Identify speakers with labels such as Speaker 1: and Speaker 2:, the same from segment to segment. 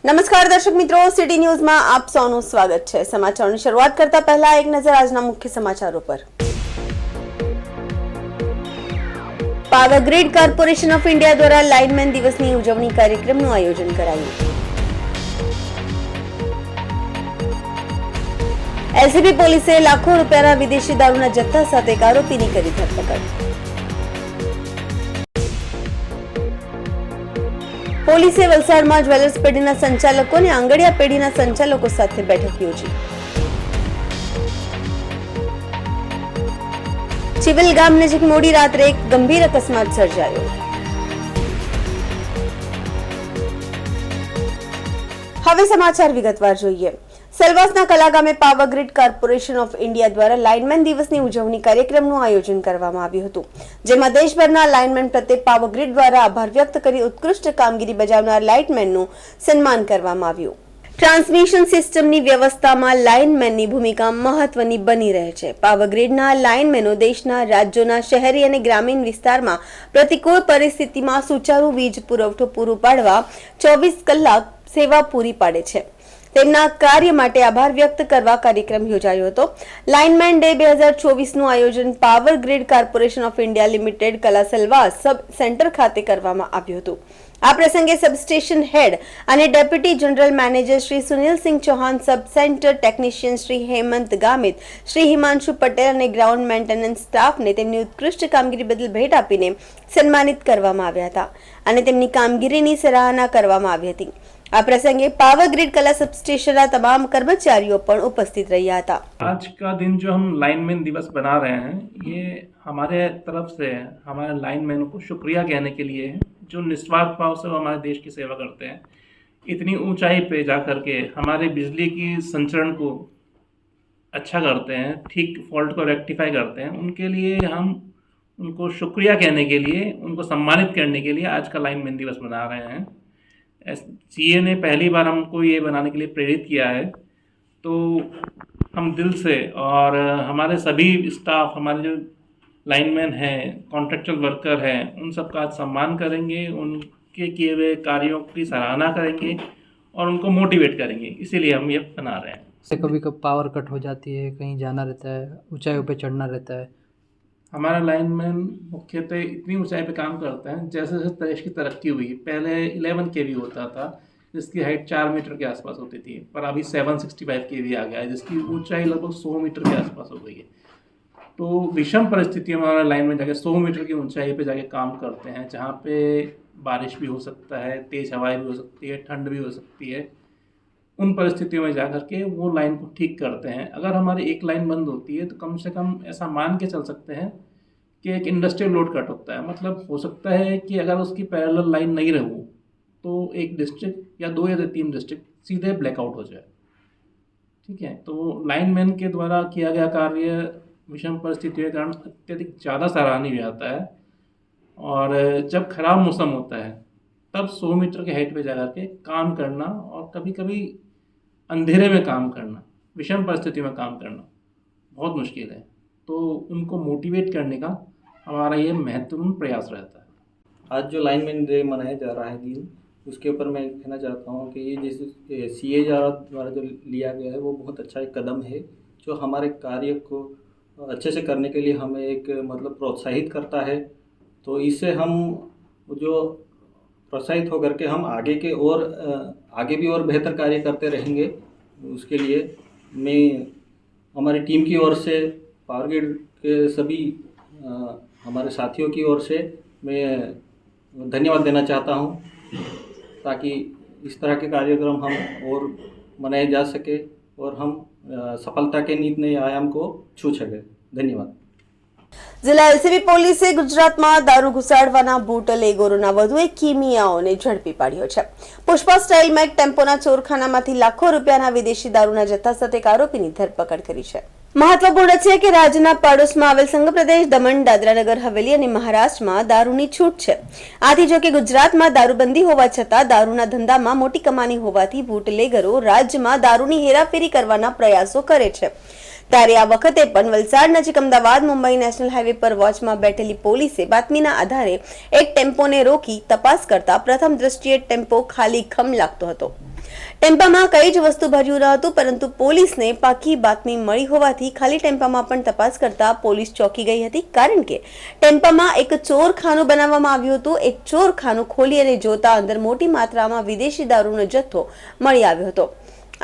Speaker 1: નમસ્કાર દર્શક મિત્રો, સિટી ન્યૂઝમાં આપ સૌનું સ્વાગત છે। સમાચારોની શરૂઆત કરતા પહેલા એક નજર આજના મુખ્ય સમાચારો પર। Power grid corporation of India દ્વારા લાઇનમેન દિવસની ઉજવણી કાર્યક્રમનું આયોજન કરાયું। એલસીબી પોલીસે લાખો રૂપિયાના વિદેશી દારૂના જથ્થા સાથે એક આરોપીની કરી ધરપકડ। પોલીસે વલસાડમાં જ્વેલર્સ પેઢીના સંચાલકો અને આંગડિયા પેઢીના સંચાલકો સાથે બેઠક યોજી। ચિવલ ગામ નજીક મોડી રાત્રે એક ગંભીર અકસ્માત સર્જાયો। હવે સમાચાર વિગતવાર જોઈએ। સેલવાસના કલાગામે power grid corporation of India દ્વારા લાઇનમેન દિવસની ઉજવણી કાર્યક્રમનું આયોજન કરવામાં આવ્યું હતું, જેમાં દેશભરના લાઇનમેન પ્રત્યે પાવર ગ્રીડ દ્વારા આભાર વ્યક્ત કરી ઉત્કૃષ્ટ કામગીરી બજાવનાર લાઇનમેનનું સન્માન કરવામાં આવ્યું। ટ્રાન્સમિશન સિસ્ટમની વ્યવસ્થામાં લાઇનમેનની ભૂમિકા મહત્વની બની રહે છે। પાવર ગ્રીડના લાઇનમેનો દેશના રાજ્યોના શહેરી અને ગ્રામીણ વિસ્તારમાં પ્રતિકૂળ પરિસ્થિતિમાં સુચારુ વીજ પુરવઠો પૂરો પાડવા 24 કલાક સેવા પૂરી પાડે છે। તેમના કાર્ય માટે આભાર વ્યક્ત કરવા કાર્યક્રમ યોજાયો હતો। લાઇનમેન ડે 2024નું આયોજન power grid corporation of India limited કલા સેલવાસ સબ સેન્ટર ખાતે કરવામાં આવ્યું હતું। આ પ્રસંગે સબસ્ટેશન હેડ અને deputy general manager Shri Sunilsinh Chauhan, સબ સેન્ટર ટેકનિશિયન શ્રી હેમંત ગામિત, શ્રી હિમાંશુ પટેલ અને ગ્રાઉન્ડ મેન્ટેનન્સ સ્ટાફને તેમની ઉત્કૃષ્ટ કામગીરી બદલ ભેટ આપીને સન્માનિત કરવામાં આવ્યા હતા અને તેમની કામગીરીની સરાહના કરવામાં આવી હતી। આ પ્રસંગે पावर ग्रिड कला सबस्टेशन तमाम कर्मचारियों पर उपस्थित रहा था।
Speaker 2: आज का दिन जो हम लाइनमैन दिवस बना रहे हैं, ये हमारे तरफ से हमारे लाइनमैनों को शुक्रिया कहने के लिए है, जो निस्वार्थ भाव से हमारे देश की सेवा करते हैं। इतनी ऊंचाई पे जा करके हमारे बिजली की संचरण को अच्छा करते हैं, ठीक फॉल्ट को रेक्टिफाई करते हैं। उनके लिए हम उनको शुक्रिया कहने के लिए, उनको सम्मानित करने के लिए आज का लाइनमैन दिवस मना रहे हैं। सीए ने पहली बार हमको ये बनाने के लिए प्रेरित किया है, तो हम दिल से और हमारे सभी स्टाफ, हमारे जो लाइनमैन हैं, कॉन्ट्रेक्चुअल वर्कर हैं, उन सबका आज सम्मान करेंगे, उनके किए हुए कार्यों की सराहना करेंगे और उनको मोटिवेट करेंगे। इसीलिए हम ये बना रहे हैं।
Speaker 3: से कभी कभी पावर कट हो जाती है, कहीं जाना रहता है, ऊंचाइयों पे चढ़ना रहता है।
Speaker 2: हमारा लाइनमैन मुख्यतः इतनी ऊंचाई पे काम करते हैं, जैसे जैसे देश की तरक्की हुई, पहले 11 kV होता था जिसकी हाइट 4 मीटर के आसपास होती थी, पर अभी 765 kV आ गया है जिसकी ऊंचाई लगभग 100 मीटर के आसपास हो गई है। तो विषम परिस्थितियों में हमारा लाइनमैन जाके 100 मीटर की ऊंचाई पे जाके काम करते हैं, जहाँ पे बारिश भी हो सकता है, तेज हवाएं भी हो सकती है, ठंड भी हो सकती है। उन परिस्थितियों में जा करके वो लाइन को ठीक करते हैं। अगर हमारी एक लाइन बंद होती है तो कम से कम ऐसा मान के चल सकते हैं कि एक इंडस्ट्रियल लोड कट होता है। मतलब हो सकता है कि अगर उसकी पैरेलल लाइन नहीं रहू तो एक डिस्ट्रिक्ट या 2 या 3 डिस्ट्रिक्ट सीधे ब्लैकआउट हो जाए। ठीक है, तो लाइनमैन के द्वारा किया गया कार्य विषम परिस्थितियों के कारण अत्यधिक ज़्यादा सराहनीय आता है। और जब खराब मौसम होता है तब 100 मीटर के हाइट पे जा कर के काम करना और कभी कभी अंधेरे में काम करना, विषम परिस्थितियों में काम करना बहुत मुश्किल है। तो उनको मोटिवेट करने का हमारा ये महत्वपूर्ण प्रयास रहता है।
Speaker 4: आज जो लाइनमैन डे मनाया जा रहा है दिन, उसके ऊपर मैं कहना चाहता हूँ कि ये जैसे सीए द्वारा जो लिया गया है वो बहुत अच्छा एक कदम है, जो हमारे कार्य को अच्छे से करने के लिए हमें एक मतलब प्रोत्साहित करता है। तो इससे हम जो प्रोत्साहित होकर के हम आगे भी और बेहतर कार्य करते रहेंगे। उसके लिए मैं हमारी टीम की ओर से, पावर ग्रिड के सभी हमारे साथियों की ओर से मैं धन्यवाद देना चाहता हूं, ताकि इस तरह के कार्यक्रम हम और मनाए जा सके और हम सफलता के नित नए आयाम को छू सके। धन्यवाद।
Speaker 1: જિલ્લા એલસીબી પોલીસે ગુજરાતમાં દારૂ ઘુસાડવાના બુટલેગરોના વધુ એક કિમિયાઓને ઝડપી પાડ્યો છે। પુષ્પા સ્ટાઇલમાં એક ટેમ્પોના ચોરખાનામાંથી લાખો રૂપિયાના વિદેશી દારૂના જથ્થા સાથે એક આરોપીની ધરપકડ કરી છે। મહત્વપૂર્ણ છે કે રાજ્યના પાડોશમાં આવેલ સંઘપ્રદેશ, દમણ, દાદરા નગર હવેલી અને મહારાષ્ટ્રમાં દારૂની છૂટ છે। આથી જો કે ગુજરાતમાં દારૂબંધી હોવા છતાં દારૂના ધંધામાં મોટી કમાણી હોવાથી બુટલેગરો રાજ્યમાં દારૂની હેરાફેરી કરવાના પ્રયાસો કરે છે। ત્યારે આ વખતે પણ વલસાડ નજીક અમદાવાદ મુંબઈ નેશનલ હાઈવે પર વોચમાં બેઠેલી પોલીસે બાતમીના આધારે એક ટેમ્પોને રોકી તપાસ કરતા પ્રથમ દ્રષ્ટિએ ટેમ્પો ખાલી ખમ લાગતો હતો। ટેમ્પામાં કઈ જ વસ્તુ ભર્યું ન હતું, પરંતુ પોલીસને પાકી બાતમી મળી હોવાથી ખાલી ટેમ્પામાં પણ તપાસ કરતા પોલીસ ચોંકી ગઈ હતી, કારણ કે ટેમ્પામાં એક ચોરખાનું બનાવવામાં આવ્યું હતું. એક ચોરખાનું ખોલી અને જોતા અંદર મોટી માત્રામાં વિદેશી દારૂનો જથ્થો મળી આવ્યો હતો.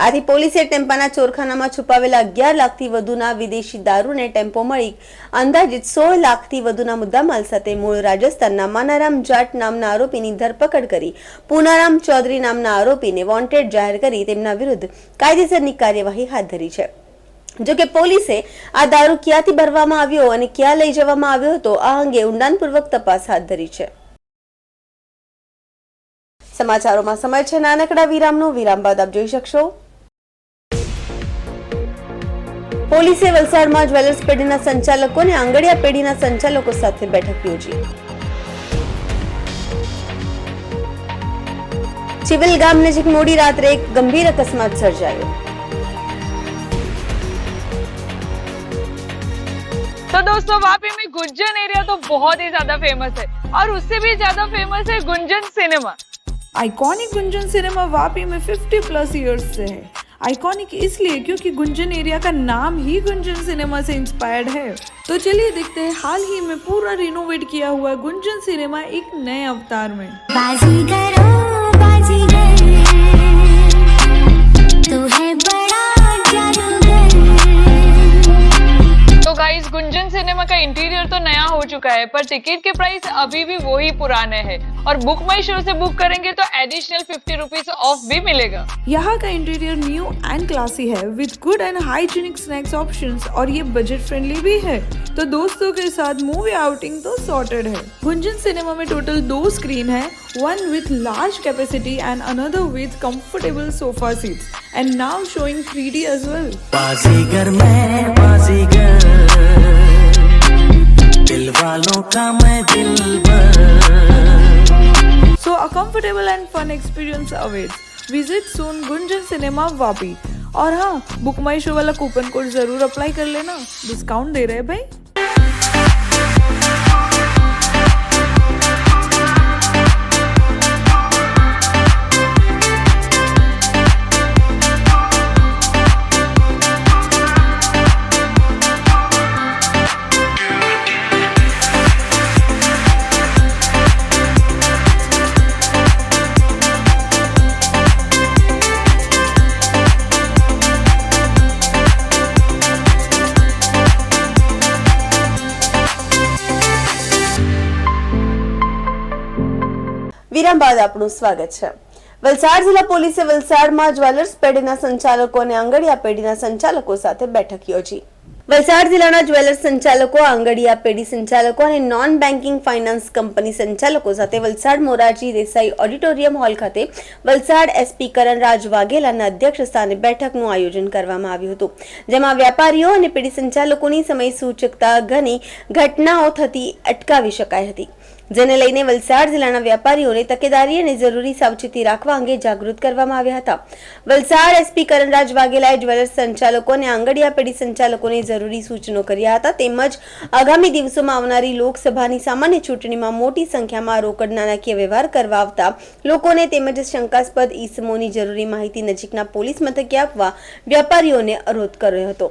Speaker 1: આથી પોલીસે ટેમ્પાના ચોરખાનામાં છુપાવેલા 11 લાખથી વધુના વિદેશી દારૂને ટેમ્પો મળી અંદાજિત 16 લાખથી વધુના મુદ્દામાલ સાથે મૂળ રાજસ્થાનના માનારામ જાટ નામના આરોપીની ધરપકડ કરી પૂનારામ ચૌધરી નામના આરોપીને વોન્ટેડ જાહેર કરી તેમના વિરુદ્ધ કાયદેસરની કાર્યવાહી હાથ ધરી છે. જોકે પોલીસે આ દારૂ ક્યાંથી ભરવામાં આવ્યો અને ક્યાં લઈ જવામાં આવ્યો હતો, આ અંગે ઊંડાણપૂર્વક તપાસ હાથ ધરી છે. સમાચારોમાં સમય છે નાનકડા વિરામનો. વિરામ બાદ આપ જોઈ શકશો. પોલીસે વલસાડમાં જ્વેલર્સ પેઢીના સંચાલકો અને આંગડિયા પેઢીના સંચાલકો સાથે બેઠક યોજી. ચિવલ ગામ નજીક મોડી રાત્રે એક ગંભીર અકસ્માત સર્જાયો.
Speaker 5: तो दोस्तों वापी में गुंजन एरिया तो बहुत ही ज्यादा फेमस है और उससे भी ज्यादा फेमस है Gunjan cinema.
Speaker 6: Iconic Gunjan cinema Vapi में 50 प्लस ईयर्स से है. आइकॉनिक इसलिए क्योंकि गुंजन एरिया का नाम ही गुंजन सिनेमा से इंस्पायर्ड है. तो चलिए देखते हैं हाल ही में पूरा रिनोवेट किया हुआ गुंजन सिनेमा एक नए अवतार में.
Speaker 7: बाजीगर तू है बड़ा जादूगर.
Speaker 5: तो गाइस गुंजन सिनेमा का इंटीरियर तो नया हो चुका है पर टिकट के प्राइस अभी भी वही पुराने हैं और बुक माई शो से बुक करेंगे तो एडिशनल 50 रुपीज ऑफ भी मिलेगा.
Speaker 6: यहाँ का इंटीरियर न्यू एंड क्लासी है with good and hygienic snacks options और ये बजट फ्रेंडली भी है. तो दोस्तों के साथ मूवी आउटिंग तो सॉर्टेड है. गुंजन सिनेमा में टोटल 2 स्क्रीन है, one with large capacity and another with comfortable sofa seats and now showing 3D as well.
Speaker 8: बाजीगर मैं बाजीगर दिल वालों का मैं दिलबर.
Speaker 6: So a comfortable and fun experience awaits. Visit soon Gunjan cinema Vapi. और हाँ, बुक माई शो वाला कूपन कोड जरूर अप्लाई कर लेना, डिस्काउंट दे रहे हैं भाई.
Speaker 1: વિરામ બાદ આપનું સ્વાગત છે. વલસાડ જિલ્લા પોલીસે વલસાડમાં જ્વેલર્સ પેઢીના સંચાલકો અને આંગડિયા પેઢીના સંચાલકો સાથે બેઠક યોજી. વલસાડ જિલ્લાના જ્વેલર્સ સંચાલકો, આંગડિયા પેઢી સંચાલકો અને નોન બેન્કિંગ ફાઇનાન્સ કંપની સંચાલકો સાથે વલસાડ મોરારજી દેસાઈ ઓડિટોરિયમ હોલ ખાતે વલસાડ એસપી કરણરાજ વાઘેલાના અધ્યક્ષ સ્થાને બેઠકનું આયોજન કરવામાં આવ્યું હતું, જેમાં વેપારીઓ અને પેઢી સંચાલકોની સમય સૂચકતા ઘણી ઘટનાઓ થતી અટકાવી શકાઈ હતી, જેને લઈને વલસાડ જિલ્લાના વેપારીઓને તકેદારી અને જરૂરી સાવચેતી રાખવા અંગે જાગૃત કરવામાં આવ્યા હતા. વલસાડ એસપી કરણરાજ વાઘેલાએ જ્વેલર્સ સંચાલકો અને આંગડિયા પેઢી સંચાલકોને જરૂરી સૂચનો કર્યા હતા, તેમજ આગામી દિવસોમાં આવનારી લોકસભાની સામાન્ય ચૂંટણીમાં મોટી સંખ્યામાં રોકડ નાણાકીય વ્યવહાર કરવા આવતા લોકોને તેમજ શંકાસ્પદ ઈસમોની જરૂરી માહિતી નજીકના પોલીસ મથકે આપવા વેપારીઓને અનુરોધ કર્યો હતો.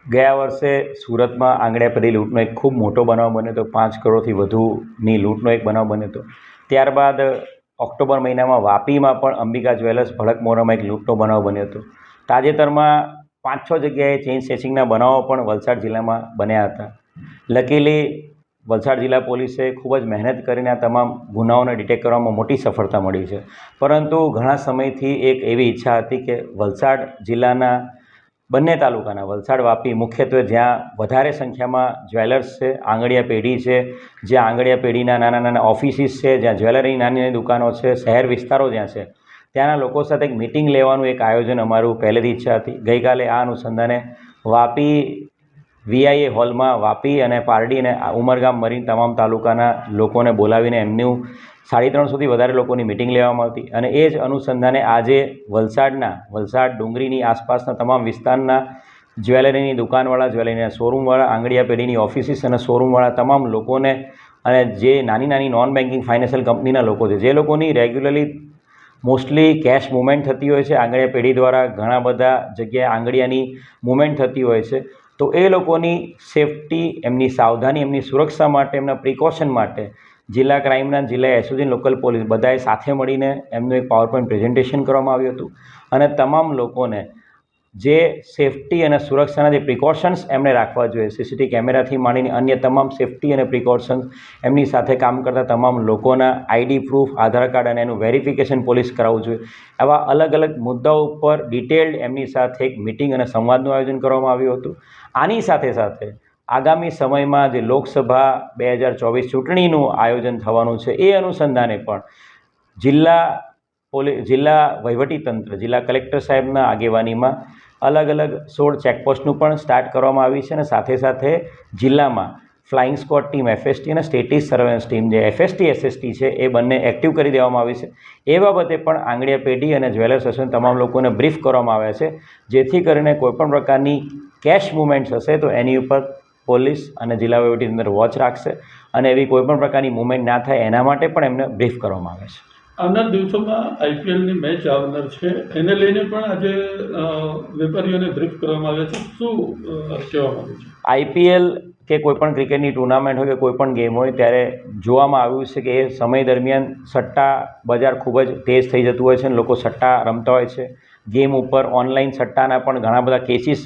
Speaker 9: ગયા વર્ષે સુરતમાં આંગડિયા પેઢી લૂંટનો એક ખૂબ મોટો બનાવ બન્યો હતો. 5 કરોડથી વધુની લૂંટનો એક બનાવ બન્યો હતો. ત્યારબાદ ઓક્ટોબર મહિનામાં વાપીમાં પણ અંબિકા જ્વેલર્સ ભડકમોરામાં એક લૂંટનો બનાવ બન્યો હતો. તાજેતરમાં 5-6 જગ્યાએ ચેઇન સ્નેચિંગના બનાવો પણ વલસાડ જિલ્લામાં બન્યા હતા. લકીલી વલસાડ જિલ્લા પોલીસે ખૂબ જ મહેનત કરીને આ તમામ ગુનાઓને ડિટેક્ટ કરવામાં મોટી સફળતા મળી છે. પરંતુ ઘણા સમયથી એક એવી ઈચ્છા હતી કે વલસાડ જિલ્લાના બંને તાલુકાના વલસાડ વાપી મુખ્યત્વે જ્યાં વધારે સંખ્યામાં જ્વેલર્સ છે, આંગડિયા પેઢી છે, જ્યાં આંગડિયા પેઢીના નાના નાના ઓફિસીસ છે, જ્યાં જ્વેલરીની નાની નાની દુકાનો છે, શહેર વિસ્તારો જ્યાં છે, ત્યાંના લોકો સાથે એક મિટિંગ લેવાનું એક આયોજન અમારું પહેલેથી ઈચ્છા હતી. ગઈકાલે આ અનુસંધાને વાપી વીઆઈએ હોલમાં વાપી અને પારડી અને ઉમરગામ મરીન તમામ તાલુકાના લોકોને બોલાવીને એમનું 350થી વધારે લોકોની મિટિંગ લેવામાં આવતી અને એ જ અનુસંધાને આજે વલસાડ ડુંગરીની આસપાસના તમામ વિસ્તારના જ્વેલરીની દુકાનવાળા, જ્વેલરીના શોરૂમવાળા, આંગડિયા પેઢીની ઓફિસીસ અને શોરૂમવાળા તમામ લોકોને અને જે નાની નાની નોન બેન્કિંગ ફાઇનાન્શિયલ કંપનીના લોકો છે, જે લોકોની રેગ્યુલરલી મોસ્ટલી કેશ મુવમેન્ટ થતી હોય છે. આંગળીયા પેઢી દ્વારા ઘણા બધા જગ્યાએ આંગળીયાની મુવમેન્ટ થતી હોય છે. તો એ લોકોની સેફટી, એમની સાવધાની, એમની સુરક્ષા માટે, એમના પ્રિકોશન માટે જિલ્લા ક્રાઇમ બ્રાન્ચ, જિલ્લા એસઓજી, લોકલ પોલીસ બધાએ સાથે મળીને એમનું એક પાવરપોઈન્ટ પ્રેઝન્ટેશન કરવામાં આવ્યું હતું અને તમામ લોકોને જે સેફટી અને સુરક્ષાના જે પ્રિકોશન્સ એમણે રાખવા જોઈએ, સીસીટીવી કેમેરાથી માંડીને અન્ય તમામ સેફટી અને પ્રિકોશન્સ, એમની સાથે કામ કરતા તમામ લોકોના આઈડી પ્રૂફ, આધાર કાર્ડ અને એનું વેરિફિકેશન પોલીસ કરાવવું જોઈએ. આવા અલગ અલગ મુદ્દાઓ ઉપર ડિટેલ્ડ એમની સાથે એક મિટિંગ અને સંવાદનું આયોજન કરવામાં આવ્યું હતું. આની સાથે સાથે આગામી સમયમાં જે લોકસભા 2024 ચૂંટણીનું આયોજન થવાનું છે એ અનુસંધાને પણ જિલ્લા વહીવટીતંત્ર, જિલ્લા કલેક્ટર સાહેબના આગેવાનીમાં અલગ અલગ 16 ચેકપોસ્ટનું પણ સ્ટાર્ટ કરવામાં આવી છે અને સાથે સાથે જિલ્લામાં ફ્લાઇંગ સ્ક્વોડ ટીમ એફએસટી અને સ્ટેટિક સર્વેલન્સ ટીમ જે એફએસટી એસએસટી છે એ બંને એક્ટિવ કરી દેવામાં આવી છે. એ બાબતે પણ આંગળીયા પેઢી અને જ્વેલર્સ એસોસિએશન તમામ લોકોને બ્રીફ કરવામાં આવ્યા છે, જેથી કરીને કોઈપણ પ્રકારની કેશ મુવમેન્ટ્સ હશે તો એની ઉપર પોલીસ અને જિલ્લા વહીવટીતંત્ર વોચ રાખશે અને એવી કોઈપણ પ્રકારની મુવમેન્ટ ના થાય એના માટે પણ એમને બ્રીફ કરવામાં આવે છે.
Speaker 10: આવનાર દિવસોમાં આઈપીએલની મેચ આવનાર છે, એને લઈને પણ આજે વેપારીઓને બ્રીફ કરવામાં આવે છે. શું કહેવામાં આવે છે?
Speaker 9: આઈપીએલ કે કોઈપણ ક્રિકેટની ટુર્નામેન્ટ હોય કે કોઈપણ ગેમ હોય ત્યારે જોવામાં આવ્યું છે કે એ સમય દરમિયાન સટ્ટા બજાર ખૂબ જ તેજ થઈ જતું હોય છે અને લોકો સટ્ટા રમતા હોય છે. ગેમ ઉપર ઓનલાઈન સટ્ટાના પણ ઘણા બધા કેસીસ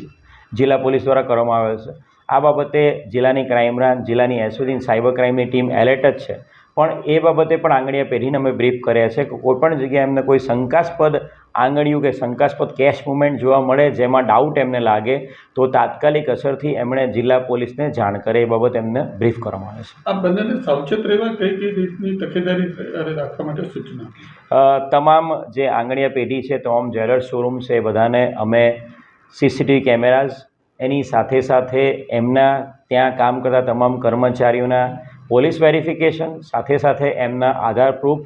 Speaker 9: જિલ્લા પોલીસ દ્વારા કરવામાં આવે છે. આ બાબતે જિલ્લાની ક્રાઇમ બ્રાન્ચ, જિલ્લાની એસઓજી, સાયબર ક્રાઇમની ટીમ એલર્ટ જ છે, પણ એ બાબતે પણ આંગળીયા પેઢીને અમે બ્રીફ કર્યા છે કે કોઈપણ જગ્યાએ એમને કોઈ શંકાસ્પદ આંગળીયું કે શંકાસ્પદ કેશ મુવમેન્ટ જોવા મળે જેમાં ડાઉટ એમને લાગે તો તાત્કાલિક અસરથી એમણે જિલ્લા પોલીસને જાણ કરે એ બાબતે એમને બ્રીફ કરવામાં આવે છે.
Speaker 10: આ બંનેને સાવચેત રહેવા કઈ રીતની તકેદારી રાખવા માટે સૂચના?
Speaker 9: તમામ જે આંગળીયા પેઢી છે, તમામ જ્વેલર્સ શોરૂમ છે, એ બધાને અમે સીસીટીવી કેમેરાઝ, એની સાથે સાથે એમના ત્યાં કામ કરતા તમામ કર્મચારીઓના પોલીસ વેરિફિકેશન, સાથે સાથે એમના આધાર પ્રૂફ,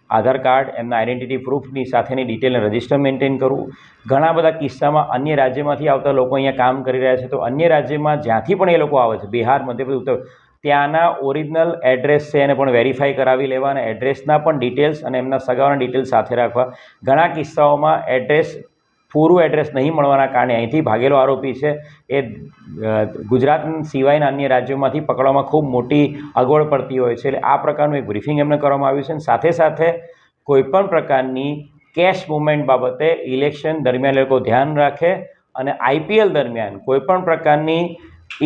Speaker 9: આધાર કાર્ડ, એમના આઈડેન્ટિટી પ્રૂફની સાથેની ડિટેલને રજિસ્ટર મેન્ટેન કરવું. ઘણા બધા કિસ્સામાં અન્ય રાજ્યમાંથી આવતા લોકો અહીંયા કામ કરી રહ્યા છે, તો અન્ય રાજ્યમાં જ્યાંથી પણ એ લોકો આવે છે, બિહાર, મધ્યપ્રદેશ, ઉત્તર, ત્યાંના ઓરિજિનલ એડ્રેસ છે એને પણ વેરીફાઈ કરાવી લેવા અને એડ્રેસના પણ ડિટેલ્સ અને એમના સગાઓના ડિટેલ્સ સાથે રાખવા. ઘણા કિસ્સાઓમાં એડ્રેસ, પૂરું એડ્રેસ નહીં મળવાના કારણે અહીંથી ભાગેલો આરોપી છે એ ગુજરાત સિવાયના અન્ય રાજ્યોમાંથી પકડવામાં ખૂબ મોટી અગવડ પડતી હોય છે. એટલે આ પ્રકારનું એક બ્રીફિંગ એમને કરવામાં આવ્યું છે અને સાથે સાથે કોઈપણ પ્રકારની કેશ મુવમેન્ટ બાબતે ઇલેક્શન દરમિયાન લોકો ધ્યાન રાખે અને આઈપીએલ દરમિયાન કોઈપણ પ્રકારની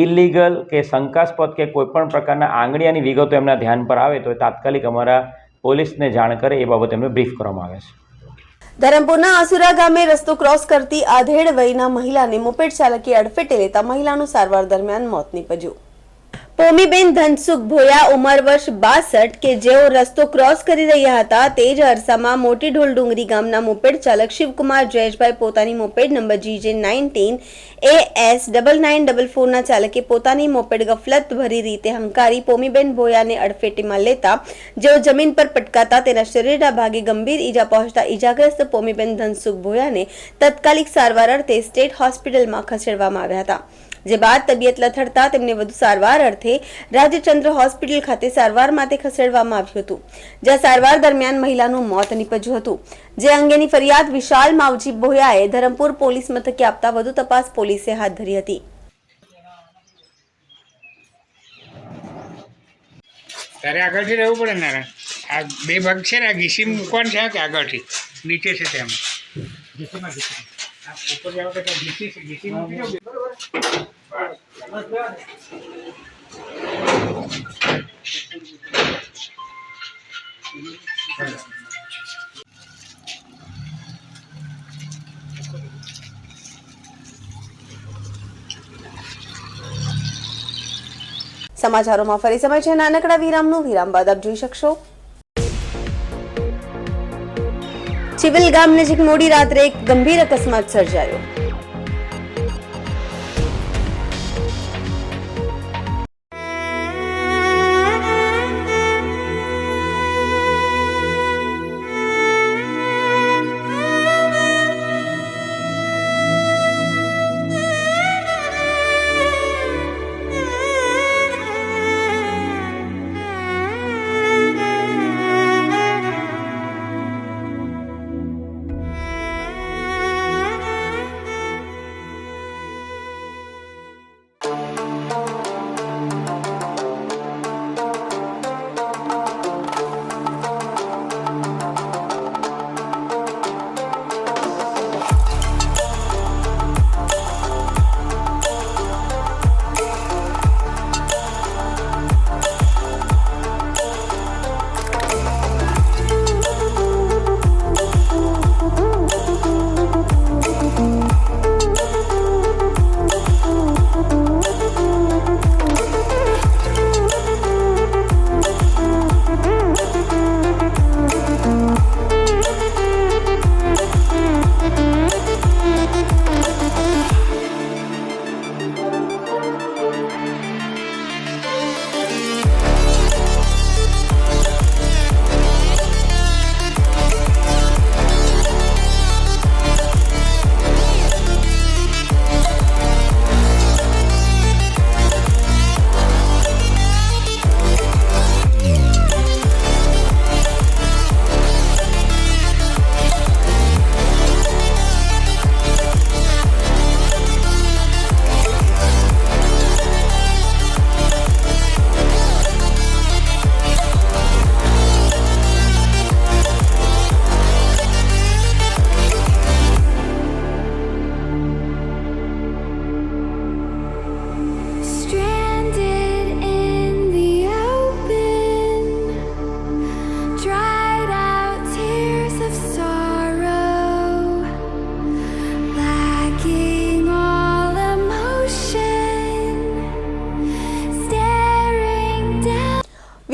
Speaker 9: ઇલીગલ કે શંકાસ્પદ કે કોઈપણ પ્રકારના આંગળીયાની વિગતો એમના ધ્યાન પર આવે તો તાત્કાલિક અમારા પોલીસને જાણ કરે એ બાબતે એમને બ્રીફ કરવામાં આવે છે.
Speaker 1: ધરમપુરના આસુરા ગામે રસ્તો ક્રોસ કરતી આધેડ વયના મહિલાને મોપેડ ચાલકે અડફેટે લેતા મહિલાનું સારવાર દરમિયાન મોત નીપજ્યું. પોમીબેન ધનસુખ ભોયા, ઉંમર વર્ષ 62, કે જેઓ રસ્તો ક્રોસ કરી રહ્યા હતા તે જ અરસામાં મોટી ઢોલ ડુંગરી ગામના મોપેડ ચાલક શિવકુમાર જયેશભાઈ પોતાની મોપેડ નંબર GJ19 AS 9944 ના ચાલકે પોતાની મોપેડ ગફલત ભરી રીતે હંકારી પોમીબેન ભોયાને અડફેટેમાં લેતા જેઓ જમીન પર પટકાતા તેના શરીરના ભાગે ગંભીર ઈજા પહોંચતા ઈજાગ્રસ્ત પોમીબેન ધનસુખ ભોયાને તાત્કાલિક સારવાર અર્થે સ્ટેટ હોસ્પિટલમાં ખસેડવામાં આવ્યા હતા. જે બાદ તબિયત લથડતા તેમને વધુ સારવાર અર્થે રાજચંદ્ર હોસ્પિટલ ખાતે સારવાર માટે ખસેડવામાં આવ્યું હતું, જ્યાં સારવાર દરમિયાન મહિલાનું મોત નીપજ્યું હતું. જે અંગેની ફરિયાદ વિશાલ માવજી ભોયાએ ધરમપુર પોલીસ મથકે આપતા વધુ તપાસ પોલીસે હાથ ધરી હતી.
Speaker 11: તારે આગળથી રહેવું પડે નારાયણ. આ બે ભાગ છે ને, આ ઘીસી મૂકવાનું છે કે આગળથી નીચે છે તેમ ઉપર જાવ તો ઘીસી છે, ઘીસી મૂકી દો બરોબર.
Speaker 1: સમાચારોમાં ફરી સમય છે નાનકડા વિરામનું. વિરામ બાદ આપ જોઈ શકશો ચિવિલ ગામ નજીક મોડી રાત્રે એક ગંભીર અકસ્માત સર્જાયો.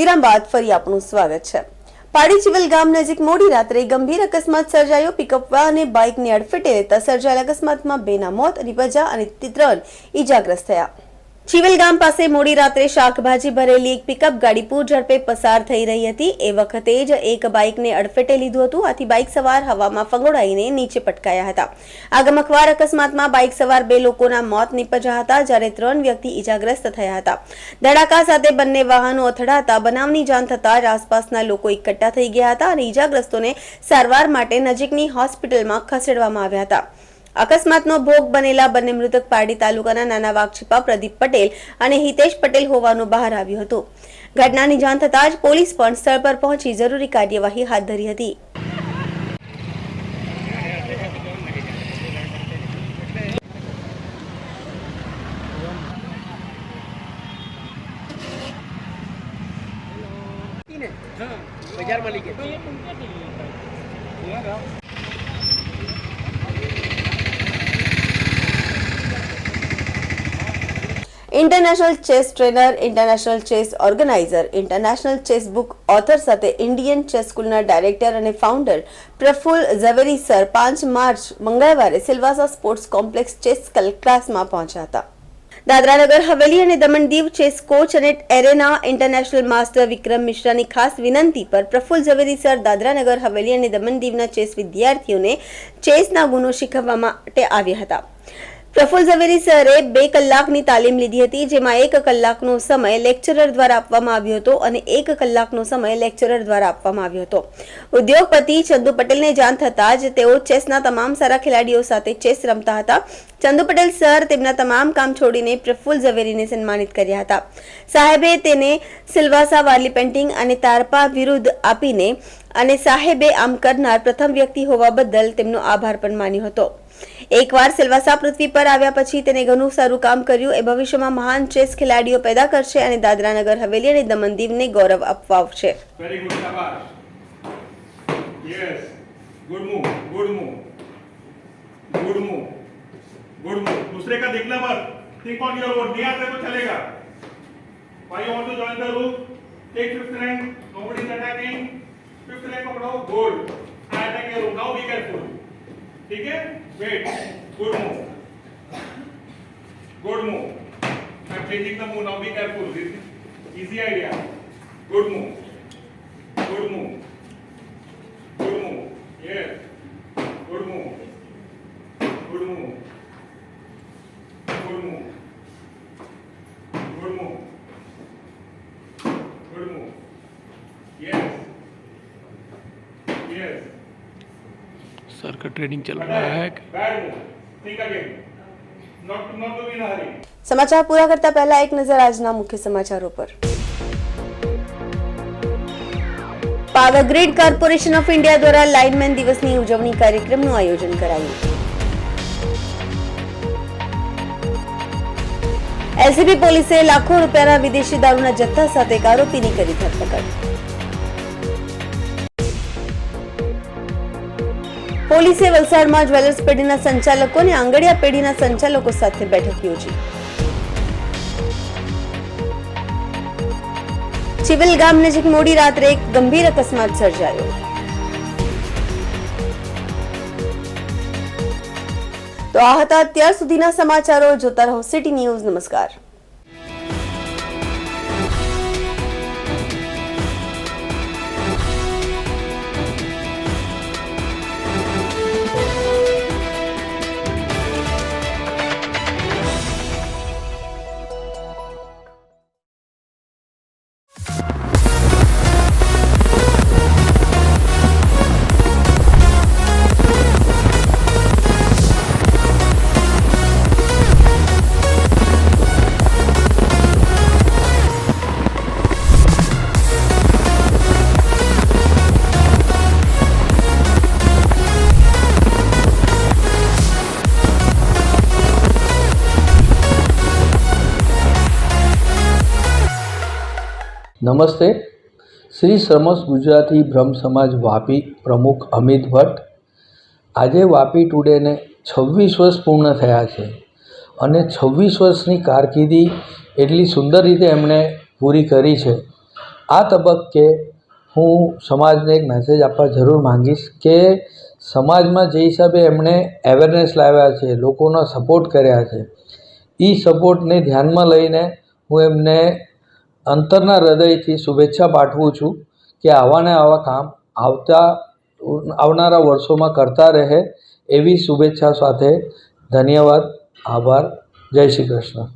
Speaker 1: વિરામ બાદ ફરી આપનું સ્વાગત છે. પાડી ચિવલ ગામ નજીક મોડી રાત્રે ગંભીર અકસ્માત સર્જાયો. પિકઅપ વાન અને બાઇકની અડફેટે લેતા સર્જાયેલ અકસ્માતમાં 2ના મોત નિપજ્યા અને 3 ઈજાગ્રસ્ત થયા. ચિવલ ગામ પાસે મોડી રાત્રે શાકભાજી ભરેલી એક પિકઅપ ગાડી પૂર ઝડપે પસાર થઈ રહી હતી. એ વખતે જ એક બાઇકને અડફેટે લીધું હતું. આથી બાઇક સવાર હવામાં ફંગોળાઈને નીચે પટકાયા હતા. આ ગમખ્વાર અકસ્માતમાં બાઇક સવાર 2 લોકોના મોત નિપજ્યા હતા, જ્યારે 3 વ્યક્તિ ઈજાગ્રસ્ત થયા હતા. ધડાકા સાથે બંને વાહનો અથડાતા બનાવની જાણ થતાં જ આસપાસના લોકો એકઠા થઈ ગયા હતા અને ઈજાગ્રસ્તોને સારવાર માટે નજીકની હોસ્પિટલમાં ખસેડવામાં આવ્યા હતા. અકસ્માતનો ભોગ બનેલા બંને મૃતક પારડી તાલુકાના નાના વાઘછીપા પ્રદીપ પટેલ અને હિતેશ પટેલ હોવાનું બહાર આવ્યું હતું. ઘટનાની જાણ થતાં જ પોલીસ પણ સ્થળ પર પહોંચી જરૂરી કાર્યવાહી હાથ ધરી હતી. International chess trainer, international chess organiser, international chess book author સાથે ઇન્ડિયન ચેસ સ્કૂલના ડાયરેક્ટર અને founder Praful Zaveri sir 5 March મંગળવારે સિલવાસા સ્પોર્ટ્સ કોમ્પ્લેક્સ ચેસ ક્લાસમાં પહોંચ્યા હતા. દાદરાનગર હવેલી અને દમણ દીવ ચેસ કોચ અને એરેના ઇન્ટરનેશનલ માસ્ટર વિક્રમ મિશ્રાની ખાસ વિનંતી પર પ્રફુલ ઝવેરી સર દાદરાનગર હવેલી અને દમણ દીવના ચેસ વિદ્યાર્થીઓને ચેસના ગુણો શીખવવા માટે આવ્યા હતા. પ્રફુલ ઝવેરી સરે 2 કલાકની તાલીમ લીધી હતી, જેમાં 1 કલાકનો સમય લેક્ચરર દ્વારા આપવામાં આવ્યો હતો અને 1 કલાકનો સમય લેક્ચરર દ્વારા આપવામાં આવ્યો હતો. ઉદ્યોગપતિ ચંદુ પટેલને જાણ થતાં જ તેઓ ચેસના તમામ સારા ખેલાડીઓ સાથે ચેસ રમતા હતા. ચંદુ પટેલ સર તેમના તમામ કામ છોડીને પ્રફુલ ઝવેરીને સન્માનિત કર્યા હતા. સાહેબે તેને સિલવાસા વારલી પેઇન્ટિંગ અને તારપા વિરુદ્ધ આપીને અને સાહેબે આમ કરનાર પ્રથમ વ્યક્તિ હોવા બદલ તેમનો આભાર પણ માન્યો હતો. એકવાર સિલવાસા પૃથ્વી પર આવ્યા પછી તેને ઘણું સારું કામ કર્યું. એ ભવિષ્યમાં મહાન ચેસ ખેલાડીઓ પેદા કરશે અને દાદરાનગર હવેલી અને દમણ દીવને ગૌરવ અપાવશે.
Speaker 12: वेरी गुड शाबाश yes good move good move good move good move दूसरे का देखना मत थिंक ऑन योर ओन नहीं आता तो चलेगा why you want to join the room take 5th rank nobody is attacking 5th rank पकड़ो good I attack your rook now be careful ठीक है wait good move good move I am changing the move now be careful easy idea good move good move good move yes good move good move good move good move good move yes yes
Speaker 10: sir का training चल रहा है.
Speaker 12: bad move think again not to be in a hurry.
Speaker 1: સમાચાર પૂરા કરતા પહેલા એક નજર આજના મુખ્ય સમાચારો પર. Power grid corporation of India દ્વારા લાઇનમેન દિવસની ઉજવણી કાર્યક્રમનું આયોજન કરાયું. એલસીબી પોલીસે લાખો રૂપિયાના વિદેશી દારૂના જથ્થા સાથે એક આરોપીની કરી ધરપકડ. પોલીસે વલસાડમાં જ્વેલર્સ પેઢીના સંચાલકો અને આંગડિયા પેઢીના સંચાલકો સાથે બેઠક યોજી. ચિવલ ગામ નજીક મોડી રાત્રે એક ગંભીર અકસ્માત સર્જાયો. તો આ હતા અત્યાર સુધીના સમાચારો. જોતા રહો સિટી ન્યૂઝ. નમસ્કાર.
Speaker 13: નમસ્તે. શ્રી સમસ્ત ગુજરાતી બ્રહ્મ સમાજ વાપી પ્રમુખ અમિત ભટ્ટ. આજે વાપી ટુડેને 26 વર્ષ પૂર્ણ થયા છે અને 26 વર્ષની કારકિર્દી એટલી સુંદર રીતે એમણે પૂરી કરી છે આ તબક્કે હું સમાજને એક મેસેજ આપવા જરૂર માંગીશ કે સમાજમાં જે હિસાબે એમણે અવેરનેસ લાવ્યા છે, લોકોનો સપોર્ટ કર્યા છે, એ સપોર્ટને ધ્યાનમાં લઈને હું એમને અંતરના હૃદયથી શુભેચ્છા પાઠવું છું કે આવા ને આવા કામ આવનારા વર્ષોમાં કરતા રહે એવી શુભેચ્છા સાથે ધન્યવાદ, આભાર, જય શ્રી કૃષ્ણ.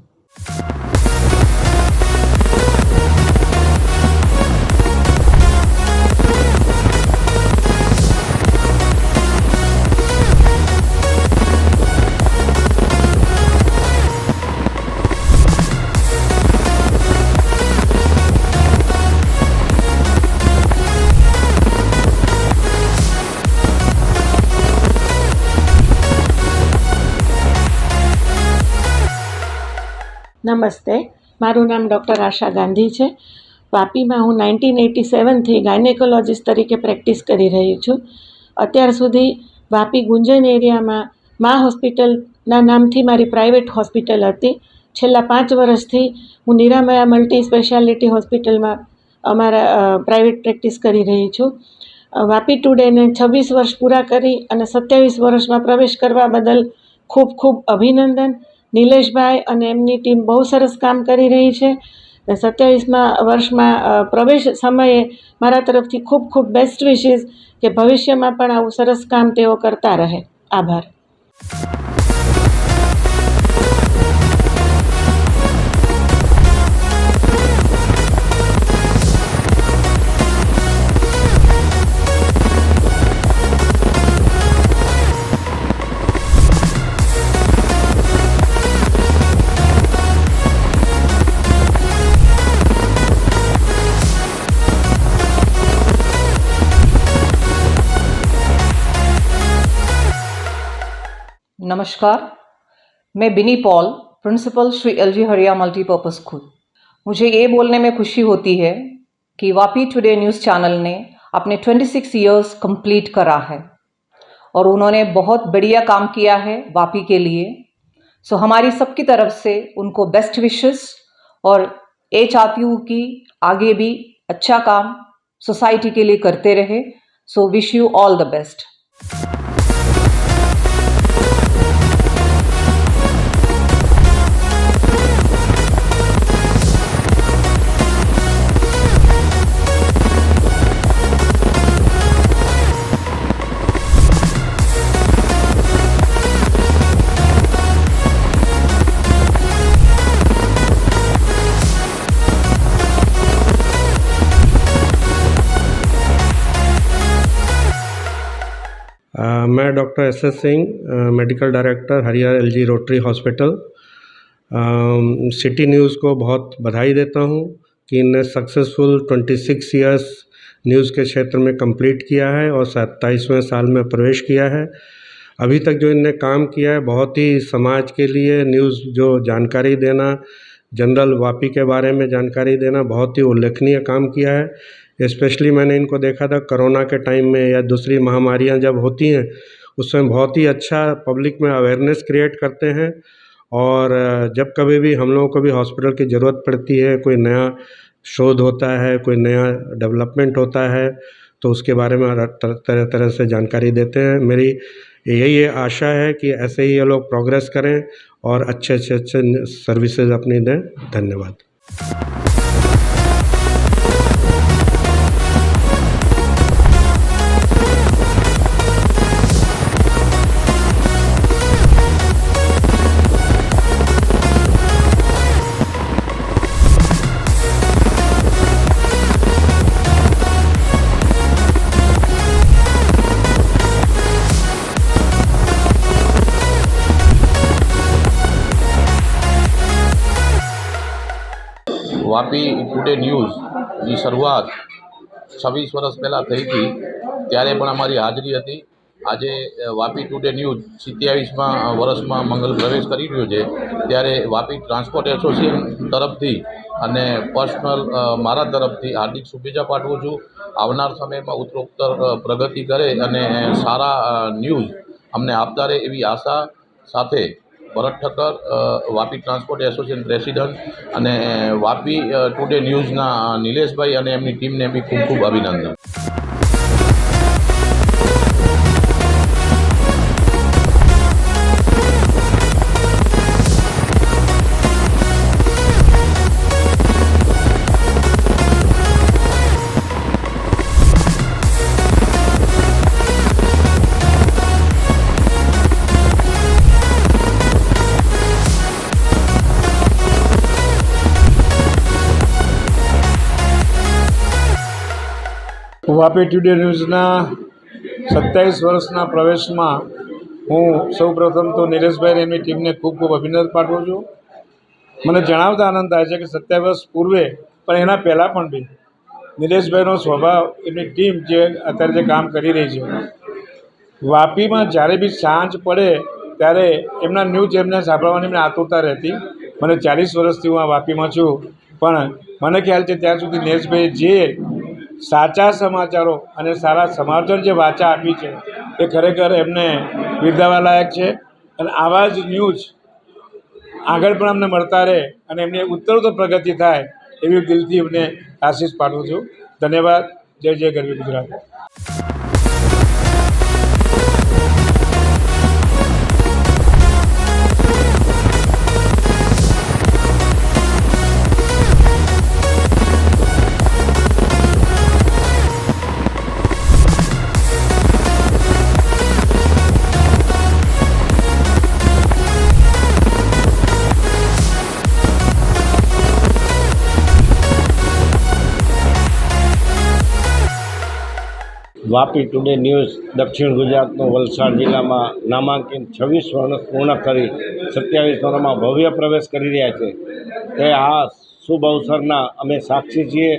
Speaker 14: નમસ્તે, મારું નામ ડૉક્ટર આશા ગાંધી છે. વાપીમાં હું 1987થી ગાયનેકોલોજીસ્ટ તરીકે પ્રેક્ટિસ કરી રહી છું. અત્યાર સુધી વાપી ગુંજન એરિયામાં મા હોસ્પિટલના નામથી મારી પ્રાઇવેટ હોસ્પિટલ હતી. છેલ્લા 5 વર્ષથી હું નિરામયા મલ્ટી સ્પેશિયાલિટી હોસ્પિટલમાં અમારા પ્રાઇવેટ પ્રેક્ટિસ કરી રહી છું. વાપી ટુડેને 26 વર્ષ પૂરા કરી અને 27 વર્ષમાં પ્રવેશ કરવા બદલ ખૂબ ખૂબ અભિનંદન. નિલેશભાઈ અને એમની ટીમ બહુ સરસ કામ કરી રહી છે. 27મા વર્ષમાં પ્રવેશ સમયે મારા તરફથી ખૂબ ખૂબ બેસ્ટ વિશીસ કે ભવિષ્યમાં પણ આવું સરસ કામ તેઓ કરતા રહે. આભાર.
Speaker 15: नमस्कार, मैं बिनी पॉल, प्रिंसिपल श्री एलजी हरिया मल्टीपर्पज़ स्कूल. मुझे ये बोलने में खुशी होती है कि वापी टुडे न्यूज़ चैनल ने अपने 26 ईयर्स कंप्लीट करा है और उन्होंने बहुत बढ़िया काम किया है वापी के लिए. सो हमारी सबकी तरफ से उनको बेस्ट विशेस और ये चाहती हूँ कि आगे भी अच्छा काम सोसाइटी के लिए करते रहे. So wish you all the best.
Speaker 16: मैं doctor S S. Singh, medical director Haryana LG rotary hospital. City news को बहुत बधाई देता हूँ कि इन्हें सक्सेसफुल 26 ईयर्स न्यूज़ के क्षेत्र में कंप्लीट किया है और 27वें साल में प्रवेश किया है. अभी तक जो इनने काम किया है बहुत ही समाज के लिए न्यूज़ जो जानकारी देना, जनरल वापी के बारे में जानकारी देना बहुत ही उल्लेखनीय काम किया है. स्पेशली मैंने इनको देखा था कोरोना के टाइम में या दूसरी महामारियां जब होती हैं उसमें बहुत ही अच्छा पब्लिक में अवेयरनेस क्रिएट करते हैं. और जब कभी भी हम लोगों को भी हॉस्पिटल की ज़रूरत पड़ती है, कोई नया शोध होता है, कोई नया डेवलपमेंट होता है, तो उसके बारे में तरह तरह से जानकारी देते हैं. मेरी यही आशा है कि ऐसे ही ये लोग प्रोग्रेस करें और अच्छे सर्विसेज अपनी दें. धन्यवाद.
Speaker 17: વાપી ટુડે ન્યૂઝની શરૂઆત 26 વર્ષ પહેલાં થઈ હતી, ત્યારે પણ અમારી હાજરી હતી. આજે વાપી ટુડે ન્યૂઝ 27મા વર્ષમાં મંગલ પ્રવેશ કરી રહ્યો છે, ત્યારે વાપી ટ્રાન્સપોર્ટ એસોસિએશન તરફથી અને પર્સનલ મારા તરફથી હાર્દિક શુભેચ્છા પાઠવું છું. આવનાર સમયમાં ઉત્તરોત્તર પ્રગતિ કરે અને સારા ન્યૂઝ અમને આપતા રહે એવી આશા સાથે Bharat Thakkar, Vapi transport association president અને વાપી ટુડે ન્યૂઝના નિલેશભાઈ અને એમની ટીમને બી ખૂબ ખૂબ અભિનંદન.
Speaker 18: વાપી ટુડે ન્યૂઝના 27 વર્ષના પ્રવેશમાં હું સૌપ્રથમ તો નિલેશભાઈ અને એમની ટીમને ખૂબ ખૂબ અભિનંદન પાઠવું છું. મને જણાવતા આનંદ થાય છે કે 27 વર્ષ પૂર્વે પણ એના પહેલાં પણ બી નિલેશભાઈનો સ્વભાવ, એમની ટીમ જે અત્યારે જે કામ કરી રહી છે, વાપીમાં જ્યારે બી સાંજ પડે ત્યારે એમના ન્યૂઝ એમને સાંભળવાની એમને આતુરતા રહેતી. મને 40 વર્ષથી હું આ વાપીમાં છું, પણ મને ખ્યાલ છે ત્યાં સુધી નિલેશભાઈએ જે સાચા સમાચારો અને સારા સમાચાર જે વાચા આપી છે એ ખરેખર એમને બિરદાવવા લાયક છે. અને આવા જ ન્યૂઝ આગળ પણ અમને મળતા રહે અને એમની ઉત્તરોત્તર પ્રગતિ થાય એવી દિલથી એમને આશીષ પાઠવું છું. ધન્યવાદ. જય જય ગરવી ગુજરાત.
Speaker 19: વાપી ટુડે ન્યૂઝ દક્ષિણ ગુજરાતનો વલસાડ જિલ્લામાં નામાંકિત 26 વર્ષ પૂર્ણ કરી 27 વર્ષમાં ભવ્ય પ્રવેશ કરી રહ્યા છે. તે આ શુભ અવસરના અમે સાક્ષી છીએ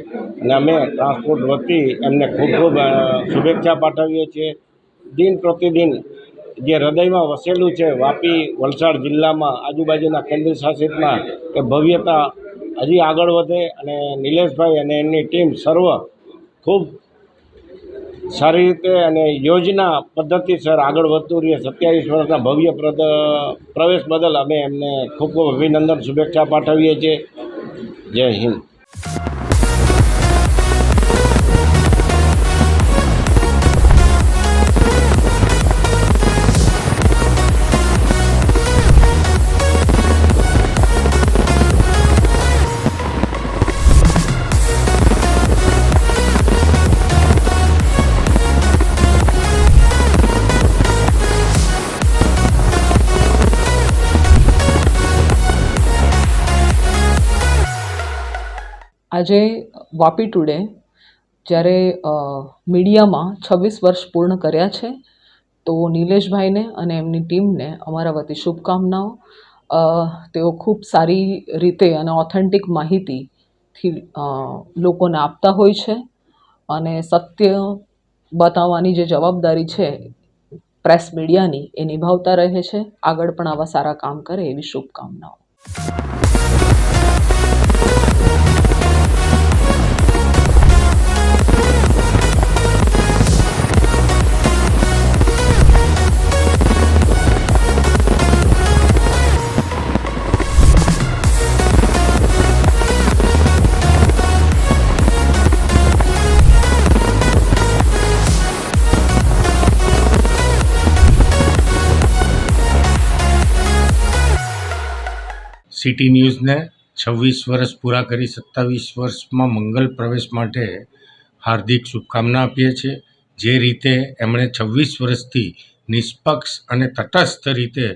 Speaker 19: અને અમે ટ્રાન્સપોર્ટ વતી એમને ખૂબ ખૂબ શુભેચ્છા પાઠવીએ છીએ. દિન પ્રતિદિન જે હૃદયમાં વસેલું છે વાપી વલસાડ જિલ્લામાં આજુબાજુના કેન્દ્ર શાસિતમાં એ ભવ્યતા હજી આગળ વધે અને નિલેશભાઈ અને એમની ટીમ સર્વ ખૂબ સારી રીતે અને યોજના પદ્ધતિસર આગળ વધતું રહે. 27 વર્ષના ભવ્ય પ્રવેશ બદલ અમે એમને ખૂબ ખૂબ અભિનંદન, શુભેચ્છા પાઠવીએ છીએ. જય હિન્દ.
Speaker 20: આજે વાપી ટુડે જ્યારે મીડિયામાં 26 વર્ષ પૂર્ણ કર્યા છે, તો નિલેશભાઈને અને એમની ટીમને અમારા વતી શુભકામનાઓ. તેઓ ખૂબ સારી રીતે અને ઓથેન્ટિક માહિતીથી લોકોને આપતા હોય છે અને સત્ય બતાવવાની જે જવાબદારી છે પ્રેસ મીડિયાની એ નિભાવતા રહે છે. આગળ પણ આવા સારા કામ કરે એવી શુભકામનાઓ.
Speaker 21: સિટી ન્યૂઝને 26 વર્ષ પૂરા કરી 27 વર્ષમાં મંગલ પ્રવેશ માટે હાર્દિક શુભકામના આપીએ છીએ. જે રીતે એમણે 26 વર્ષથી નિષ્પક્ષ અને તટસ્થ રીતે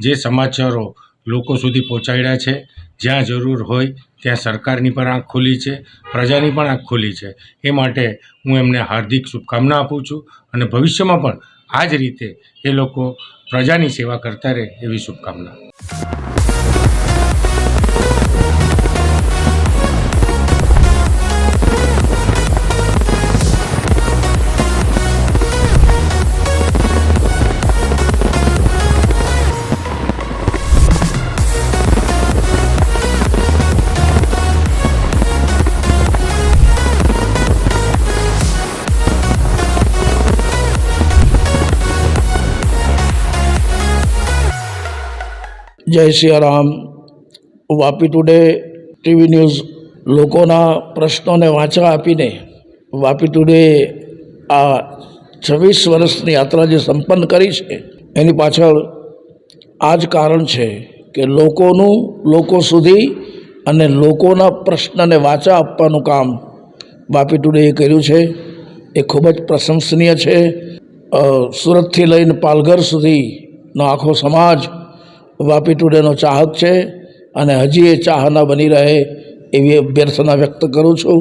Speaker 21: જે સમાચારો લોકો સુધી પહોંચાડ્યા છે, જ્યાં જરૂર હોય ત્યાં સરકારની પણ આંખ ખોલી છે, પ્રજાની પણ આંખ ખોલી છે. એ માટે હું એમને હાર્દિક શુભકામના આપું છું અને ભવિષ્યમાં પણ આ જ રીતે એ લોકો પ્રજાની સેવા કરતા રહે એવી શુભકામના.
Speaker 3: જય Siyaram. Vapi today TV news લોકોના પ્રશ્નોને વાંચા આપીને વાપી ટુડે આ 26 વર્ષની યાત્રા જે સંપન્ન કરી છે એની પાછળ આ જ કારણ છે કે લોકોનું લોકો સુધી અને લોકોના પ્રશ્નને વાંચા આપવાનું કામ વાપી ટુડેએ કર્યું છે. એ ખૂબ જ પ્રશંસનીય છે. સુરતથી લઈને પાલઘર સુધીનો આખો સમાજ વાપી ટુડેનો ચાહક છે અને હજી એ ચાહના બની રહે એવી અભ્યર્થના વ્યક્ત કરું છું.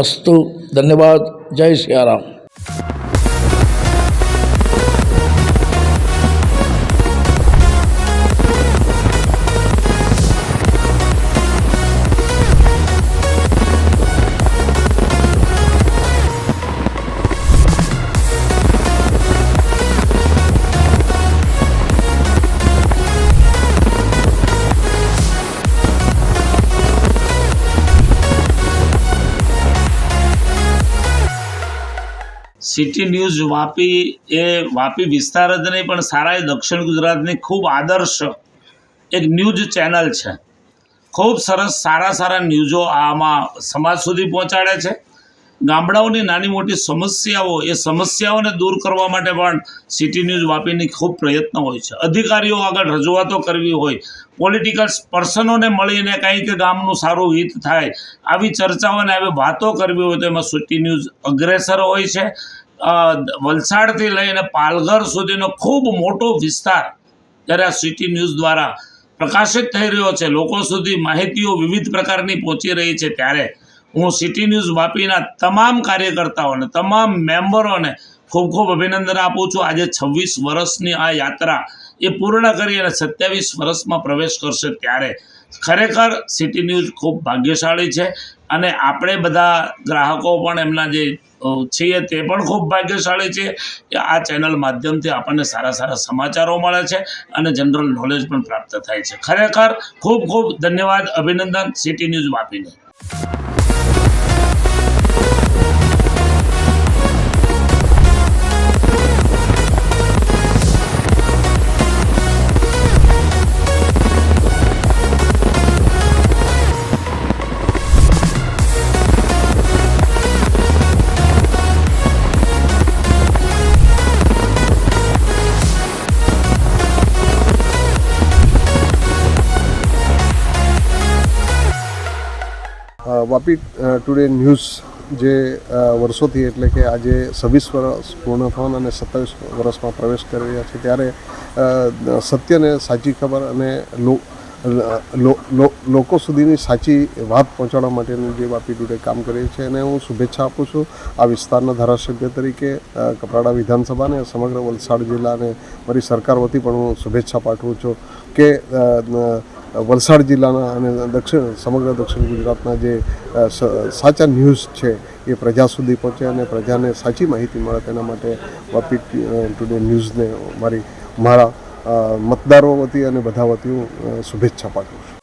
Speaker 3: અસ્તુ. ધન્યવાદ. જય સિયારામ.
Speaker 22: સિટી ન્યૂઝ વાપી એ વાપી વિસ્તાર જ નહીં પણ સારા એ દક્ષિણ ગુજરાતની ખૂબ આદર્શ એક ન્યૂઝ ચેનલ છે. ખૂબ સરસ સારા ન્યૂઝો આમાં સમાજ સુધી પહોંચાડે છે. ગામડાઓની નાની મોટી સમસ્યાઓ એ સમસ્યાઓને દૂર કરવા માટે પણ સિટી ન્યૂઝ વાપીની ખૂબ પ્રયત્ન હોય છે. અધિકારીઓ આગળ રજૂઆતો કરવી હોય, પોલિટિકલ પર્સનોને મળીને કંઈક ગામનું સારું હિત થાય આવી ચર્ચાઓને આવી વાતો કરવી હોય તો એમાં સિટી ન્યૂઝ અગ્રેસર હોય છે. વલસાડથી લઈને પાલઘર સુધીનો ખૂબ મોટો વિસ્તાર જ્યારે આ સિટી ન્યૂઝ દ્વારા પ્રકાશિત થઈ રહ્યો છે, લોકો સુધી માહિતીઓ વિવિધ પ્રકારની પહોંચી રહી છે, ત્યારે હું સિટી ન્યૂઝ વાપીના તમામ કાર્યકર્તાઓને તમામ મેમ્બરોને ખૂબ અભિનંદન આપું છું. આજે 26 વર્ષની આ યાત્રા એ પૂર્ણ કરી અને 27 વર્ષમાં પ્રવેશ કરશે ત્યારે ખરેખર સિટી ન્યૂઝ ખૂબ ભાગ્યશાળી છે અને આપણે બધા ગ્રાહકો પણ એમના જે છીએ તે પણ ખૂબ ભાગ્યશાળી છે કે આ ચેનલ માધ્યમથી આપણને સારા સમાચારો મળે છે અને જનરલ નોલેજ પણ પ્રાપ્ત થાય છે. ખરેખર ખૂબ ધન્યવાદ, અભિનંદન સિટી ન્યૂઝ વાપીને.
Speaker 23: વાપી ટુડે ન્યૂઝ જે વર્ષોથી એટલે કે આજે 26 વર્ષ પૂર્ણ થવાના અને 27 વર્ષમાં પ્રવેશ કરી રહ્યા છે ત્યારે સત્યને સાચી ખબર અને લોકો સુધીની સાચી વાત પહોંચાડવા માટેનું જે વાપી ટુડે કામ કરે છે એને હું શુભેચ્છા આપું છું. આ વિસ્તારના ધારાસભ્ય તરીકે કપરાડા વિધાનસભાને સમગ્ર વલસાડ જિલ્લાને મારી સરકાર વતી પણ હું શુભેચ્છા પાઠવું છું કે વલસાડ જિલ્લાના અને સમગ્ર દક્ષિણ ગુજરાતના જે સાચા ન્યૂઝ છે એ પ્રજા સુધી પહોંચે અને પ્રજાને સાચી માહિતી મળે તેના માટે વાપી ટુડે ન્યૂઝને મારા મતદારો વતી અને બધા વતી હું શુભેચ્છા પાઠવું છું.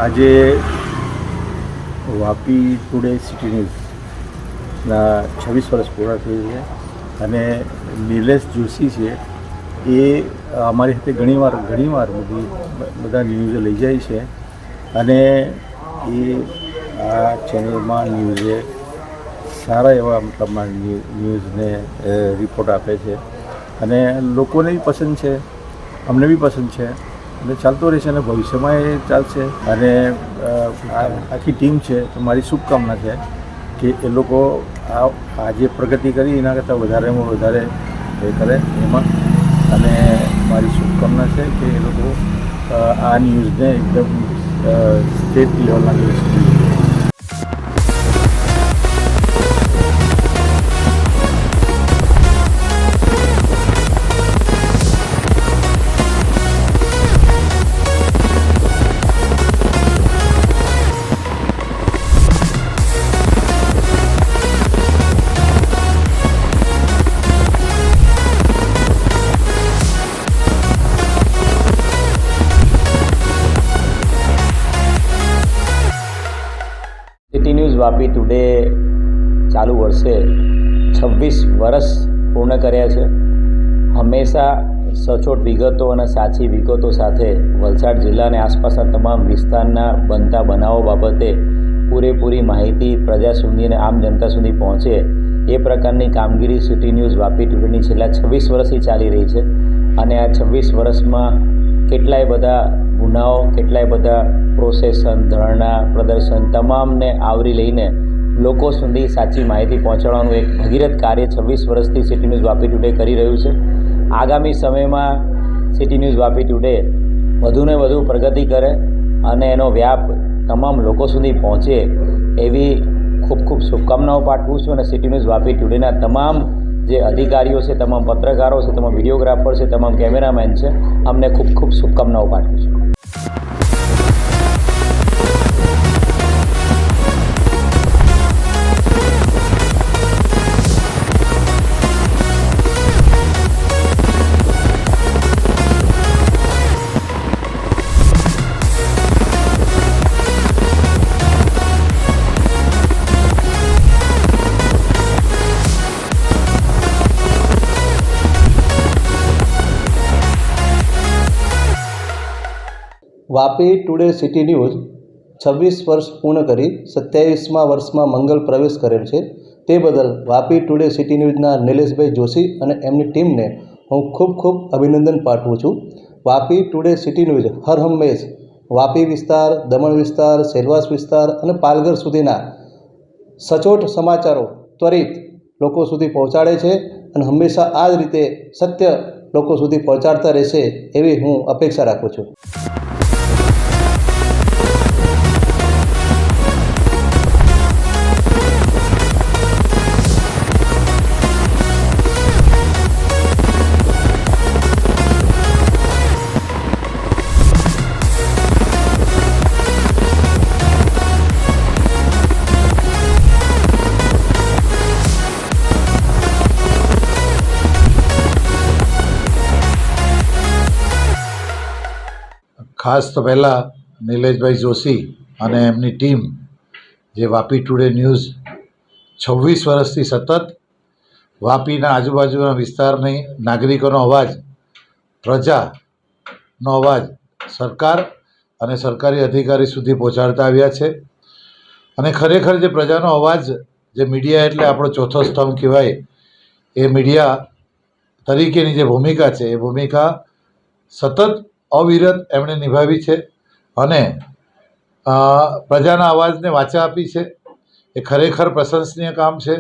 Speaker 24: આજે વાપી ટુડે સિટી ન્યૂઝના 26 વર્ષ પૂરા થઈ છે અને નિલેશ જોશી છે એ અમારી સાથે ઘણીવાર બધા ન્યૂઝ લઈ જાય છે અને એ આ ચેનલમાં ન્યૂઝે સારા એવા મતલબમાં ન્યૂઝને રિપોર્ટ આપે છે અને લોકોને બી પસંદ છે, અમને બી પસંદ છે અને ચાલતો રહેશે અને ભવિષ્યમાં એ ચાલશે. અને આખી ટીમ છે તો મારી શુભકામના છે કે એ લોકો આજે પ્રગતિ કરી એના કરતાં વધારેમાં વધારે એ કરે એમાં, અને મારી શુભકામના છે કે એ લોકો આ ન્યૂઝને એકદમ સ્ટેટ લેવલના ન્યૂઝ
Speaker 9: વાપી ટુડે ચાલુ વર્ષે 26 વર્ષ પૂર્ણ કર્યા છે. હંમેશા સચોટ વિગતો અને સાચી વિગતો સાથે વલસાડ જિલ્લા અને આસપાસના તમામ વિસ્તારના બનતા બનાવો બાબતે પૂરેપૂરી માહિતી પ્રજા સુધી અને આમ જનતા સુધી પહોંચે એ પ્રકારની કામગીરી સિટી ન્યૂઝ વાપી ટુડેની છેલ્લા 26 વર્ષથી ચાલી રહી છે. અને આ 26 વર્ષમાં કેટલાય બધા ગુનાઓ, કેટલાય બધા પ્રોસેસન, ધરણા, પ્રદર્શન તમામને આવરી લઈને લોકો સુધી સાચી માહિતી પહોંચાડવાનું એક ભગીરથ કાર્ય 26 વર્ષથી સિટી ન્યૂઝ વાપી ટુડે કરી રહ્યું છે. આગામી સમયમાં સિટી ન્યૂઝ વાપી ટુડે વધુને વધુ પ્રગતિ કરે અને એનો વ્યાપ તમામ લોકો સુધી પહોંચે એવી ખૂબ ખૂબ શુભકામનાઓ પાઠવું છું. અને સિટી ન્યૂઝ વાપી ટુડેના તમામ જે અધિકારીઓ છે, તમામ પત્રકારો છે, તમામ વિડીયોગ્રાફર છે, તમામ કેમેરામેન છે, અમને ખૂબ ખૂબ શુભકામનાઓ પાઠવું છું.
Speaker 2: વાપી ટુડે સિટી ન્યૂઝ 26 વર્ષ પૂર્ણ કરી 27મા વર્ષમાં મંગલ પ્રવેશ કરેલ છે. તે બદલ વાપી ટુડે સિટી ન્યૂઝના નિલેશભાઈ જોશી અને એમની ટીમને હું ખૂબ ખૂબ અભિનંદન પાઠવું છું. વાપી ટુડે સિટી ન્યૂઝ હર હંમેશ વાપી વિસ્તાર, દમણ વિસ્તાર, સેલવાસ વિસ્તાર અને પાલઘર સુધીના સચોટ સમાચારો ત્વરિત લોકો સુધી પહોંચાડે છે અને હંમેશા આ જ રીતે સત્ય લોકો સુધી પહોંચાડતા રહેશે એવી હું અપેક્ષા રાખું છું.
Speaker 4: ખાસ તો પહેલાં નિલેશભાઈ જોશી અને એમની ટીમ જે વાપી ટુડે ન્યૂઝ 26 વર્ષથી સતત વાપીના આજુબાજુના વિસ્તારની નાગરિકોનો અવાજ, પ્રજાનો અવાજ સરકાર અને સરકારી અધિકારી સુધી પહોંચાડતા આવ્યા છે. અને ખરેખર જે પ્રજાનો અવાજ, જે મીડિયા એટલે આપણો ચોથો સ્તંભ કહેવાય, એ મીડિયા તરીકેની જે ભૂમિકા છે એ ભૂમિકા સતત અવિરત એમણે નિભાવી છે અને પ્રજાના અવાજને વાચા આપી છે. એ ખરેખર પ્રશંસનીય કામ છે.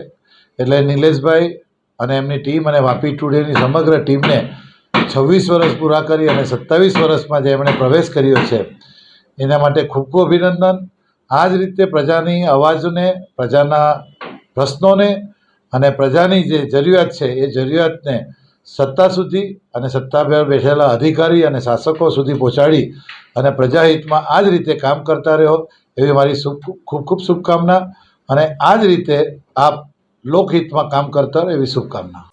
Speaker 4: એટલે નિલેશભાઈ અને એમની ટીમ અને વાપી ટુડેની સમગ્ર ટીમને 26 વર્ષ પૂરા કરી અને 27 વર્ષમાં જે એમણે પ્રવેશ કર્યો છે એના માટે ખૂબ ખૂબ અભિનંદન. આ જ રીતે પ્રજાની અવાજને, પ્રજાના પ્રશ્નોને અને પ્રજાની જે જરૂરિયાત છે એ જરૂરિયાતને સત્તા સુધી અને સત્તા પર બેઠેલા અધિકારી અને શાસકો સુધી પહોંચાડી અને પ્રજાહિતમાં આ જ રીતે કામ કરતા રહો એવી મારી ખૂબ ખૂબ શુભકામના. અને આ જ રીતે આપ લોકહિતમાં કામ કરતા રહો એવી શુભકામના.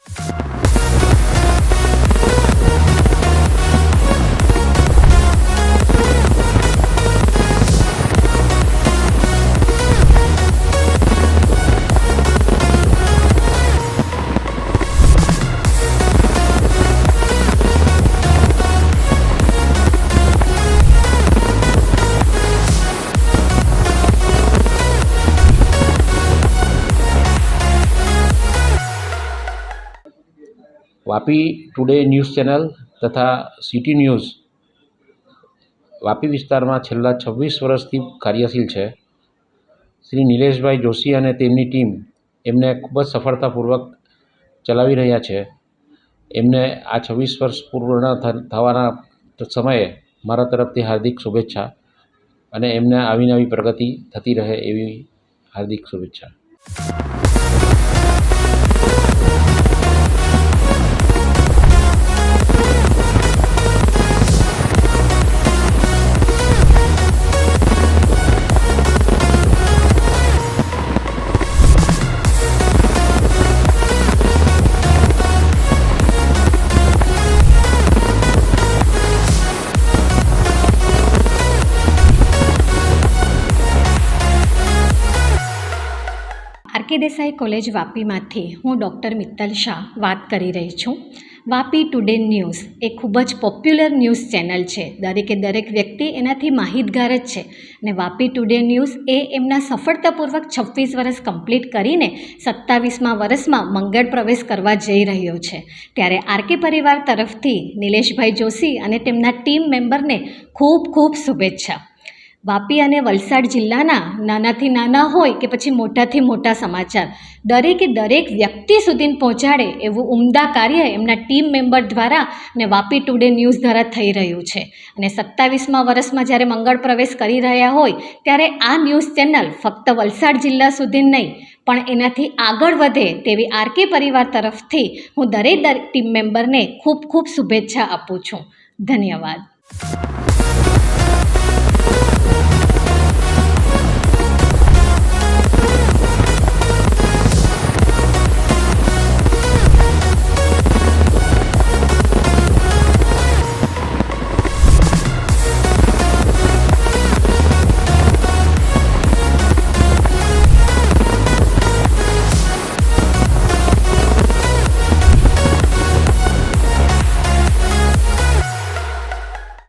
Speaker 5: વાપી ટુડે ન્યૂઝ ચેનલ તથા સિટી ન્યૂઝ વાપી વિસ્તારમાં છેલ્લા 26 વર્ષથી કાર્યશીલ છે. શ્રી નિલેશભાઈ જોશી અને તેમની ટીમ એમને ખૂબ જ સફળતાપૂર્વક ચલાવી રહ્યા છે. એમને આ 26 વર્ષ પૂર્ણ થવાના સમયે મારા તરફથી હાર્દિક શુભેચ્છા અને એમને આવી નવી પ્રગતિ થતી રહે એવી હાર્દિક શુભેચ્છા.
Speaker 6: દેસાઈ કોલેજ વાપીમાંથી હું ડૉક્ટર મિત્તલ શાહ વાત કરી રહી છું. વાપી ટુડે ન્યૂઝ એ ખૂબ જ પોપ્યુલર ન્યૂઝ ચેનલ છે. દરેક વ્યક્તિ એનાથી માહિતગાર જ છે અને વાપી ટુડે ન્યૂઝ એ એમના સફળતાપૂર્વક 26 વર્ષ કમ્પ્લીટ કરીને 27મા વર્ષમાં મંગળ પ્રવેશ કરવા જઈ રહ્યો છે. ત્યારે આરકે પરિવાર તરફથી નિલેશભાઈ જોશી અને તેમના ટીમ મેમ્બરને ખૂબ ખૂબ શુભેચ્છા. વાપી અને વલસાડ જિલ્લાના નાનાથી નાના હોય કે પછી મોટાથી મોટા સમાચાર દરેક વ્યક્તિ સુધી પહોંચાડે એવું ઉમદા કાર્ય એમના ટીમ મેમ્બર દ્વારા અને વાપી ટુડે ન્યૂઝ દ્વારા થઈ રહ્યું છે. અને 27મા વર્ષમાં જ્યારે મંગળ પ્રવેશ કરી રહ્યા હોય ત્યારે આ ન્યૂઝ ચેનલ ફક્ત વલસાડ જિલ્લા સુધી નહીં પણ એનાથી આગળ વધે તેવી આરકે પરિવાર તરફથી હું દરેક ટીમ મેમ્બરને ખૂબ ખૂબ શુભેચ્છા આપું છું. ધન્યવાદ.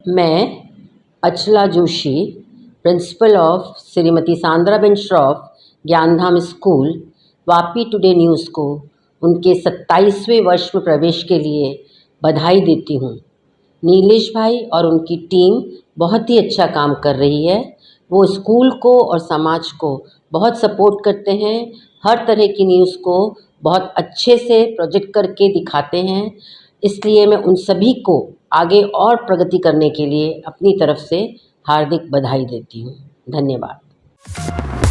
Speaker 7: मैं Achala Joshi, principal of Shrimati Sandraben Shroff Gyandham school, Vapi today news को उनके 27वें वर्ष में प्रवेश के लिए बधाई देती हूँ. नीलेश भाई और उनकी टीम बहुत ही अच्छा काम कर रही है. वो स्कूल को और समाज को बहुत सपोर्ट करते हैं. हर तरह की न्यूज़ को बहुत अच्छे से प्रोजेक्ट करके दिखाते हैं. इसलिए मैं उन सभी को आगे और प्रगति करने के लिए अपनी तरफ से हार्दिक बधाई देती हूँ. धन्यवाद.